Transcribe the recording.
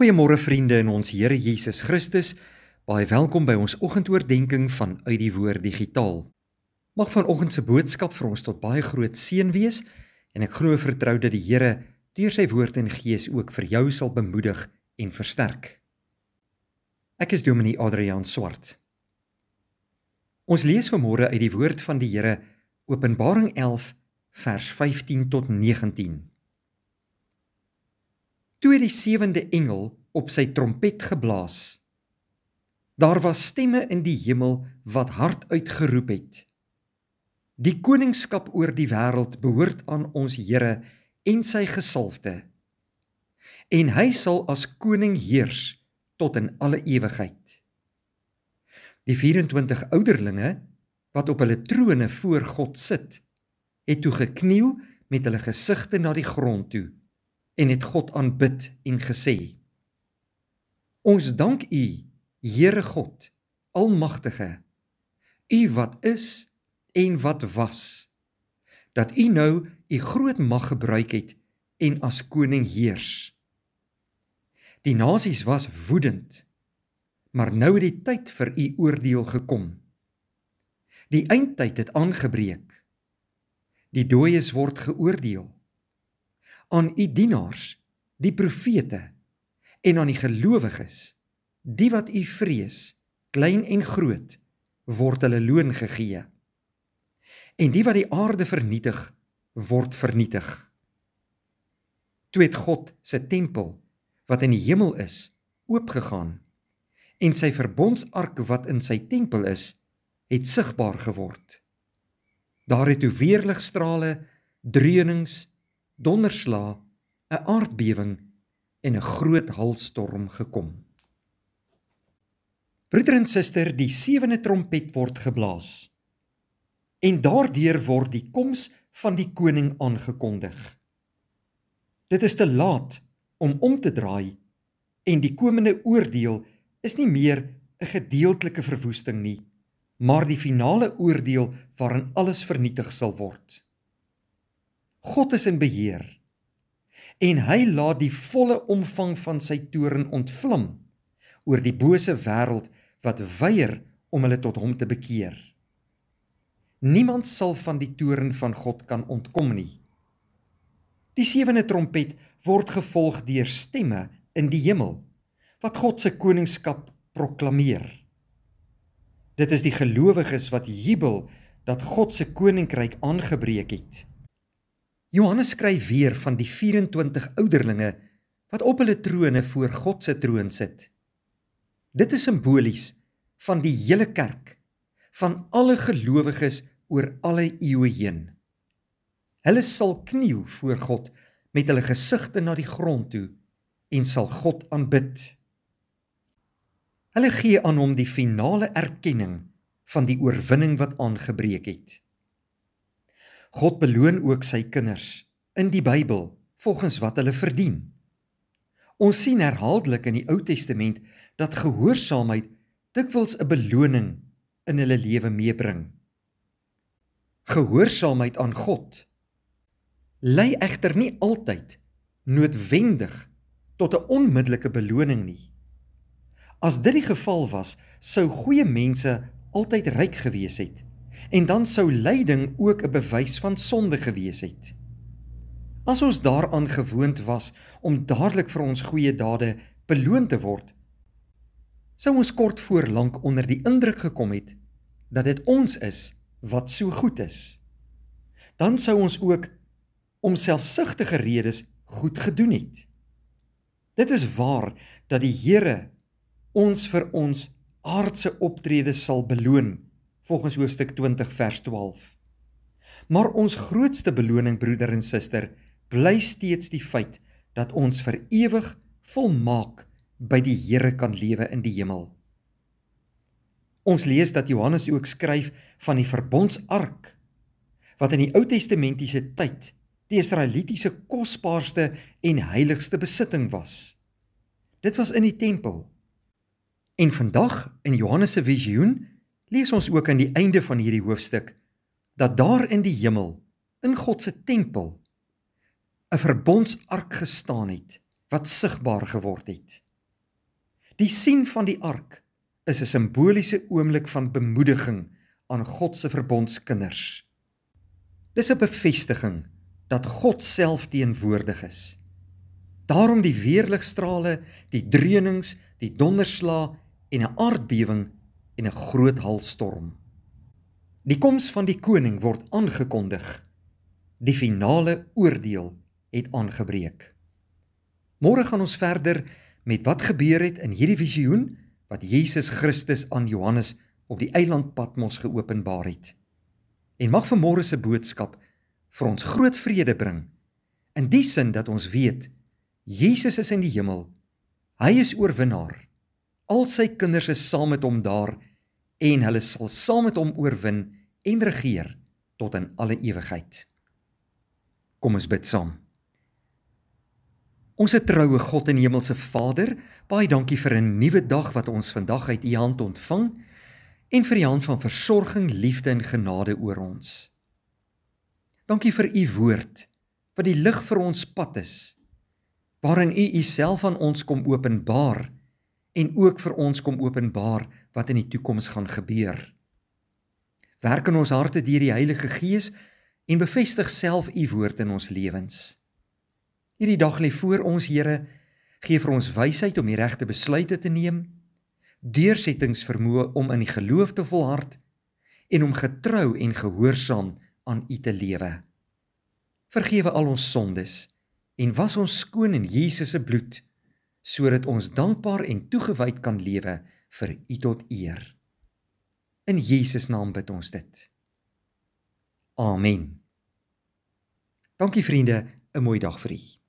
Goeiemôre vriende in ons Here Jesus Christus. Baie welkom by ons oggendoordenkings van Uit die Woord Digitaal. Mag vanoggend se boodskap vir ons tot baie groot seën wees en ek glo vertrou dat die Here deur sy woord en gees ook vir jou sal bemoedig en versterk. Ek is Dominee Adriaan Swart. Ons lees vanmôre uit die woord van die Here, Openbaring 11 vers 15 tot 19. Toe die 7de engel op sy trompet geblaas, daar was stemme in die hemel wat hard uitgeroep het: Die koningskap oor die wêreld behoort aan ons Here en sy gesalfde, en hy sal as koning heers tot in alle ewigheid. Die 24 ouderlinge wat op hulle trone voor God sit, het toe gekniel met hulle gesigte na die grond toe en het God aanbid en gesê: Ons dank U, Here God, Almagtige, U wat is en wat was, dat U nou U groot mag gebruik het en as koning heers. Die nasies was woedend, maar nou het die tyd vir U oordeel gekom. Die eindtyd het aangebreek. Die dooies word geoordeel. Aan U dienaars, die profete, en aan die gelowiges, die wat U vrees, klein en groot, word hulle loon gegee. En die wat die aarde vernietig, word vernietig. Toe het God se tempel, wat in die hemel is, oopgegaan, en sy verbondsark wat in sy tempel is, het sigbaar geword. Daar het toe weerligstrale, dreunings, donderslae, 'n aardbewing en 'n groot hailstorm gekom. Broeder en suster, die 7de trompet word geblaas, en daardeur word die koms van die koning aangekondig. Dit is te laat om te draai, en die komende oordeel is nie meer 'n gedeeltelike verwoesting nie, maar die finale oordeel waarin alles vernietig sal word. God is in beheer, en hy laat die volle omvang van sy toorn ontvlam oor die bose wêreld wat weier om hulle tot hom te bekeer. Niemand sal van die toorn van God kan ontkom nie. Die 7de trompet word gevolg deur stemme in die hemel, wat God se koningskap proklameer. Dit is die gelowiges wat jubel dat God se koninkryk aangebreek het. Johannes skryf weer van die 24 ouderlinge wat op hulle trone voor God se troon sit. Dit is simbolies van die hele kerk, van alle gelowiges oor alle eeue heen. Hulle sal kniel voor God met hulle gesigte na die grond toe en sal God aanbid. Hulle gee aan hom die finale erkenning van die oorwinning wat aangebreek het. God beloon ook sy kinders in die Bybel volgens wat hulle verdien. Ons sien herhaaldelik in die Ou Testament dat gehoorsaamheid dikwels 'n beloning in hulle lewe meebring. Gehoorsaamheid aan God lei egter nie altyd noodwendig tot 'n onmiddellike beloning nie. As dit die geval was, sou goeie mense altyd ryk gewees het, en dan sou lyding ook 'n bewys van sonde gewees het. As ons daaraan gewoond was om dadelik vir ons goeie dade beloon te word, sou ons kort voor lank onder die indruk gekom het dat dit ons is wat so goed is. Dan sou ons ook om selfsugtige redes goed gedoen het. Dit is waar dat die Here ons vir ons aardse optrede sal beloon, volgens hoofstuk 20 vers 12. Maar ons grootste beloning, broeder en suster, bly steeds die feit dat ons vir ewig volmaak by die Here kan lewe in die hemel. Ons lees dat Johannes ook skryf van die verbondsark, wat in die Ou Testamentiese tyd die Israelitiese kosbaarste en heiligste besitting was. Dit was in die tempel. En vandag in Johannes se visioen lees ons ook aan die einde van hierdie hoofstuk dat daar in die hemel, in God se tempel, 'n verbondsark gestaan het wat sigbaar geword het. Die sien van die ark is 'n simboliese oomblik van bemoediging aan God se verbondskinders. Dis 'n bevestiging dat God self teenwoordig is. Daarom die weerligstrale, die dreunings, die donderslae en 'n aardbewing en 'n groot hailstorm. Die koms van die koning word aangekondig. Die finale oordeel het aangebreek. Môre gaan ons verder met wat gebeur het in hierdie visioen wat Jesus Christus aan Johannes op die eiland Patmos geopenbaar het. En mag vanmôre se boodskap vir ons groot vrede bring, in die sin dat ons weet, Jesus is in die hemel, hy is oorwinnaar, al sy kinders is saam met hom daar, en hulle sal saam met hom oorwin en regeer tot in alle ewigheid. Kom ons bid saam. Onse troue God en hemelse Vader, baie dankie vir 'n nuwe dag wat ons vandag uit U hand ontvang en vir die hand van versorging, liefde en genade oor ons. Dankie vir U woord, wat die lig vir ons pad is, waarin U Uself aan ons kom openbaar en ook vir ons kom openbaar wat in die toekoms gaan gebeur. Werk in ons harte deur die Heilige Gees en bevestig self U woord in ons lewens. Hierdie dag lê voor ons, Here, gee vir ons wysheid om die regte besluite te neem, deursettingsvermoë om in die geloof te volhard en om getrou en gehoorsaam aan U te lewe. Vergewe al ons sondes en was ons skoon in Jesus se bloed, sodat ons dankbaar en toegewyd kan lewe vir U tot eer. In Jesus naam bid ons dit. Amen. Dankie vriende, 'n mooi dag vir u.